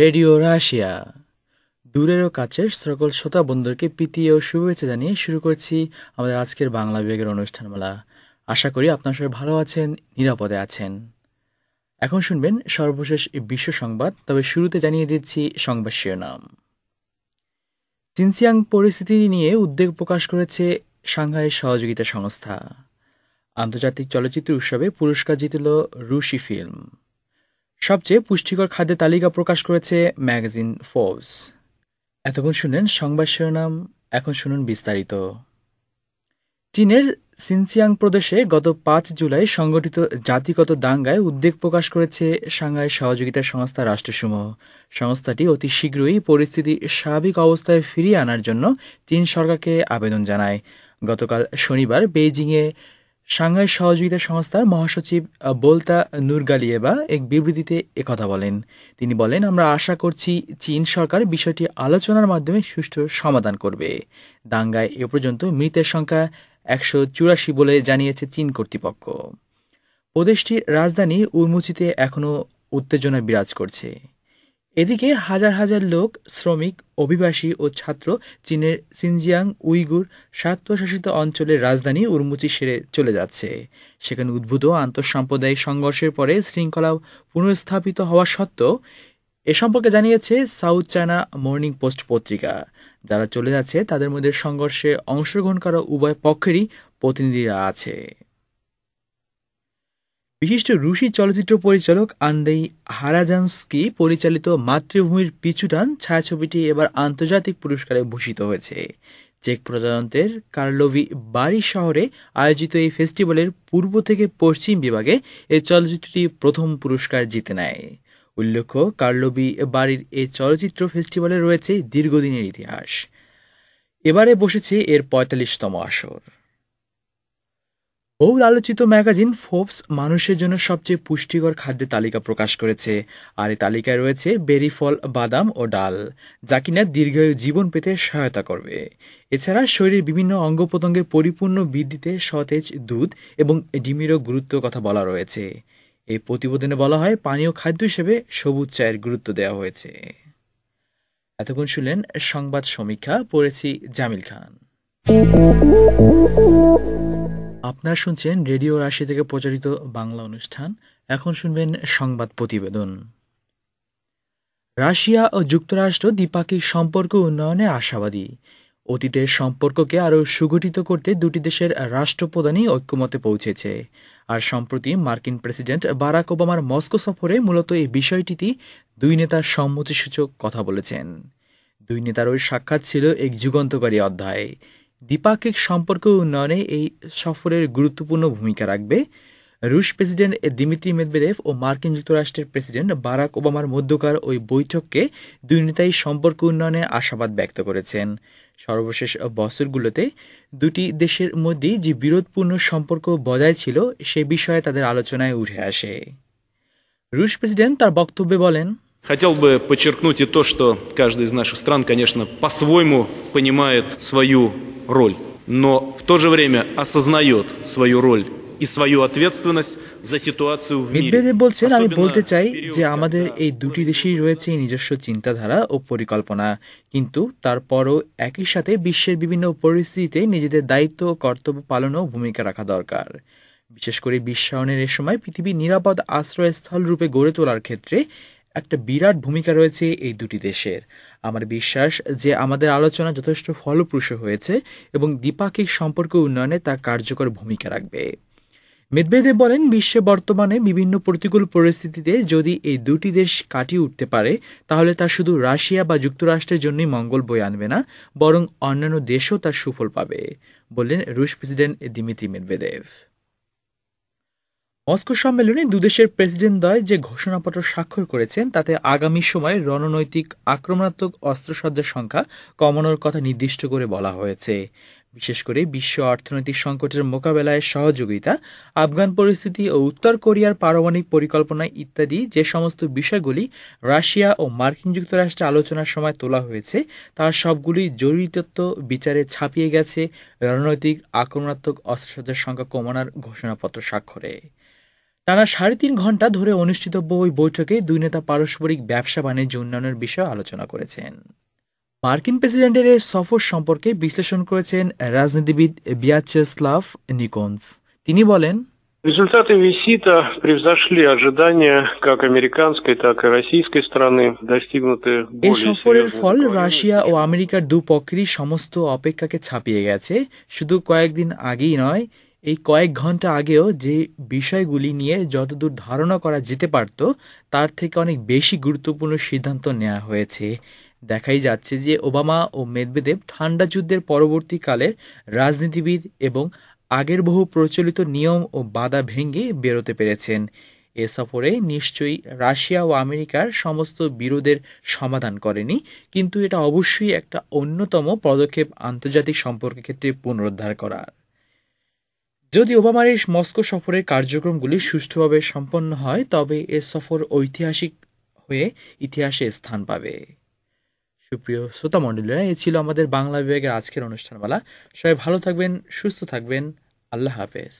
Radio Russia দূরের ও কাছের সকল শ্রোতা বন্ধুকে প্রীতি ও শুভেচ্ছা জানিয়ে শুরু করছি আমাদের আজকের বাংলা বিভাগের অনুষ্ঠানমালা। আশা করি আপনার সবাই ভালো আছেন, নিরাপদে আছেন। এখন শুনবেন সর্বশেষ বিশ্ব সংবাদ, তবে শুরুতে জানিয়ে দিচ্ছি সংবাদ শিরোনাম। জিনজিয়াং পরিস্থিতি নিয়ে উদ্বেগ প্রকাশ করেছে সাংহাই সহযোগিতা সংস্থা। আন্তর্জাতিক চলচ্চিত্র উৎসবে পুরস্কার জিতল রুশি ফিল্ম। সবচেয়ে পুষ্টিকর খাদ্যের তালিকা প্রকাশ করেছে ম্যাগাজিন ফোর্বস। এতক্ষণ শুনলেন সংবাদ শিরোনাম, এখন শুনুন বিস্তারিত। চীনের সিনচিয়াং প্রদেশে গত ৫ জুলাই সংগঠিত জাতিগত দাঙ্গায় উদ্বেগ প্রকাশ করেছে সাংহাই সহযোগিতা সংস্থা রাষ্ট্রসমূহ। সংস্থাটি অতি শীঘ্রই পরিস্থিতি স্বাভাবিক অবস্থায় ফিরিয়ে আনার জন্য চীন সরকারকে আবেদন জানায়। গতকাল শনিবার বেইজিংয়ে সাংহাই সহযোগিতা সংস্থার মহাসচিব বোলতা নুরগালিয়েভা এক বিবৃতিতে একথা বলেন। তিনি বলেন, আমরা আশা করছি চীন সরকার বিষয়টি আলোচনার মাধ্যমে সুষ্ঠু সমাধান করবে। দাঙ্গায় এ পর্যন্ত মৃতের সংখ্যা ১৮৪ বলে জানিয়েছে চীন কর্তৃপক্ষ। প্রদেশটির রাজধানী উরমুচিতে এখনও উত্তেজনা বিরাজ করছে। এদিকে হাজার হাজার লোক, শ্রমিক, অভিবাসী ও ছাত্র চীনের সিনজিয়াং উইগুর স্বায়ত্তশাসিত অঞ্চলের রাজধানী উরমুচি সেরে চলে যাচ্ছে। সেখানে উদ্ভূত আন্তঃসাম্প্রদায়িক সংঘর্ষের পরে শৃঙ্খলা পুনঃস্থাপিত হওয়া সত্ত্বেও এ সম্পর্কে জানিয়েছে সাউথ চায়না মর্নিং পোস্ট পত্রিকা। যারা চলে যাচ্ছে তাদের মধ্যে সংঘর্ষে অংশগ্রহণকারী উভয় পক্ষেরই প্রতিনিধিরা আছে। বিশিষ্ট রুশি চলচ্চিত্র পরিচালক আন্দেই হারাজানস্কি পরিচালিত মাতৃভূমির পিছুটান ছায়াছবিটি এবার আন্তর্জাতিক পুরস্কারে ভূষিত হয়েছে। চেক প্রজাতন্ত্রের কার্লোভি বাড়ি শহরে আয়োজিত এই ফেস্টিভ্যালের পূর্ব থেকে পশ্চিম বিভাগে এই চলচ্চিত্রটি প্রথম পুরস্কার জিতে নেয়। উল্লেখ্য, কার্লোভি বাড়ির এই চলচ্চিত্র ফেস্টিভ্যালে রয়েছে দীর্ঘদিনের ইতিহাস। এবারে বসেছে এর ৪৫তম আসর। বহুল আলোচিত ম্যাগাজিন ফোর্বস মানুষের জন্য সবচেয়ে পুষ্টিকর খাদ্যের তালিকা প্রকাশ করেছে। আর এই তালিকায় রয়েছে বেরি ফল, বাদাম ও ডাল, যা কিনা দীর্ঘায়ু জীবন পেতে সহায়তা করবে। এছাড়া শরীরের বিভিন্ন অঙ্গ প্রত্যঙ্গের পরিপূর্ণ বৃদ্ধিতে সতেজ দুধ এবং ডিমেরও গুরুত্বের কথা বলা রয়েছে। এই প্রতিবেদনে বলা হয়, পানীয় খাদ্য হিসেবে সবুজ চায়ের গুরুত্ব দেওয়া হয়েছে। এতক্ষণ শুনলেন সংবাদ সমীক্ষা, পড়েছি জামিল খান। আপনারা শুনছেন রেডিও রাশি থেকে প্রচারিত বাংলা অনুষ্ঠান। এখন শুনবেন সংবাদ প্রতিবেদন। রাশিয়া ও যুক্তরাষ্ট্র দ্বিপাক্ষিক সম্পর্ক উন্নয়নে আশাবাদী। অতীতের সম্পর্ককে আরও সুগঠিত করতে দুটি দেশের রাষ্ট্রপ্রধানই ঐক্যমতে পৌঁছেছে। আর সম্প্রতি মার্কিন প্রেসিডেন্ট বারাক ওবামার মস্কো সফরে মূলত এই বিষয়টিতে দুই নেতা সম্মতিসূচক কথা বলেছেন। দুই নেতার ওই সাক্ষাৎ ছিল এক যুগান্তকারী অধ্যায়। দ্বিপাক্ষিক সম্পর্ক উন্নয়নে এই সফরের গুরুত্বপূর্ণ ভূমিকা রাখবে। রুশ প্রেসিডেন্ট দিমিত্রি মেদভেদেভ ও মার্কিন যুক্তরাষ্ট্রের প্রেসিডেন্ট বারাক ওবামার মধ্যকার ওই বৈঠককে দুই নেতাই সম্পর্ক উন্নয়নে আশাবাদ ব্যক্ত করেছেন। সর্বশেষ বছরগুলোতে দুটি দেশের মধ্যেই যে বিরোধপূর্ণ সম্পর্ক বজায় ছিল সে বিষয়ে তাদের আলোচনায় উঠে আসে। রুশ প্রেসিডেন্ট তার বক্তব্যে বলেন, Хотел бы подчеркнуть и то, что каждая из наших стран, конечно, по-своему понимает свою роль, но в то же время осознает свою роль и свою ответственность за ситуацию в мире. মেদভেদেভ বলছেন, আমি বলতে চাই যে আমাদের এই দুটি দেশেই রয়েছে নিজস্ব চিন্তাধারা ও পরিকল্পনা, কিন্তু তারপরও একই সাথে বিশ্বের বিভিন্ন পরিস্থিতিতে নিজেদের দায়িত্ব ও কর্তব্য পালনেও ভূমিকা রাখা দরকার। বিশেষ করে বিশ্বায়নের এ সময় পৃথিবী নিরাপদ আশ্রয়স্থল রূপে গড়ে তোলার ক্ষেত্রে একটা বিরাট ভূমিকা রয়েছে এই দুটি দেশের। আমার বিশ্বাস যে আমাদের আলোচনা যথেষ্ট ফলপ্রসূ হয়েছে এবং দ্বিপাক্ষিক সম্পর্ক উন্নয়নে তা কার্যকর ভূমিকা রাখবে। মেদভেদেভ বলেন, বিশ্বে বর্তমানে বিভিন্ন প্রতিকূল পরিস্থিতিতে যদি এই দুটি দেশ কাটিয়ে উঠতে পারে তাহলে তা শুধু রাশিয়া বা যুক্তরাষ্ট্রের জন্যই মঙ্গল বয়ে আনবে না, বরং অন্যান্য দেশও তার সুফল পাবে, বললেন রুশ প্রেসিডেন্ট দিমিত্রি মেদভেদেভ। মস্কো সম্মেলনে দুদেশের প্রেসিডেন্টদ্বয় যে ঘোষণাপত্র স্বাক্ষর করেছেন তাতে আগামী সময়ে রণনৈতিক আক্রমণাত্মক অস্ত্রসজ্জার সংখ্যা কমানোর কথা নির্দিষ্ট করে বলা হয়েছে। বিশেষ করে বিশ্ব অর্থনৈতিক সংকটের মোকাবেলায় সহযোগিতা, আফগান পরিস্থিতি ও উত্তর কোরিয়ার পারমাণবিক পরিকল্পনা ইত্যাদি যে সমস্ত বিষয়গুলি রাশিয়া ও মার্কিন যুক্তরাষ্ট্রে আলোচনার সময় তোলা হয়েছে তার সবগুলি জরুরি তত্ত্ব বিচারে ছাপিয়ে গেছে রণনৈতিক আক্রমণাত্মক অস্ত্রসজ্জার সংখ্যা কমানোর ঘোষণাপত্র স্বাক্ষরে। টানা ৩.৫ ঘণ্টা ধরে অনুষ্ঠিতব্য ওই বৈঠকে দুই নেতা পারস্পরিক ব্যবসা বাণিজ্য উন্নয়নের বিষয়ে আলোচনা করেছেন। মার্কিন প্রেসিডেন্টের এই সফর সম্পর্কে বিশ্লেষণ করেছেন রাজনীতিবিদ ভিয়াচেস্লাভ নিকোনভ। তিনি বলেন, Результаты визита превзошли ожидания как американской, так и российской стороны, достигнуты এই более সফরের серьезной ফল договоренности, রাশিয়া ও আমেরিকার দুপক্ষেরই সমস্ত অপেক্ষাকে ছাপিয়ে গেছে। শুধু কয়েকদিন আগেই নয়, এই কয়েক ঘন্টা আগেও যে বিষয়গুলি নিয়ে যতদূর ধারণা করা যেতে পারত তার থেকে অনেক বেশি গুরুত্বপূর্ণ সিদ্ধান্ত নেওয়া হয়েছে। দেখাই যাচ্ছে যে ওবামা ও মেদভেদেব ঠান্ডা যুদ্ধের পরবর্তীকালের রাজনীতিবিদ এবং আগের বহু প্রচলিত নিয়ম ও বাধা ভেঙে বেরোতে পেরেছেন। এ সফরে নিশ্চয়ই রাশিয়া ও আমেরিকার সমস্ত বিরোধের সমাধান করেনি, কিন্তু এটা অবশ্যই একটা অন্যতম পদক্ষেপ আন্তর্জাতিক সম্পর্কের ক্ষেত্রে পুনরুদ্ধার করার। যদি ওবামার এই মস্কো সফরের কার্যক্রমগুলি সুষ্ঠুভাবে সম্পন্ন হয়, তবে এ সফর ঐতিহাসিক হয়ে ইতিহাসে স্থান পাবে। সুপ্রিয় শ্রোতা মণ্ডলীরা, এ ছিল আমাদের বাংলা বিভাগের আজকের অনুষ্ঠানমালা। সবাই ভালো থাকবেন, সুস্থ থাকবেন। আল্লাহ হাফেজ।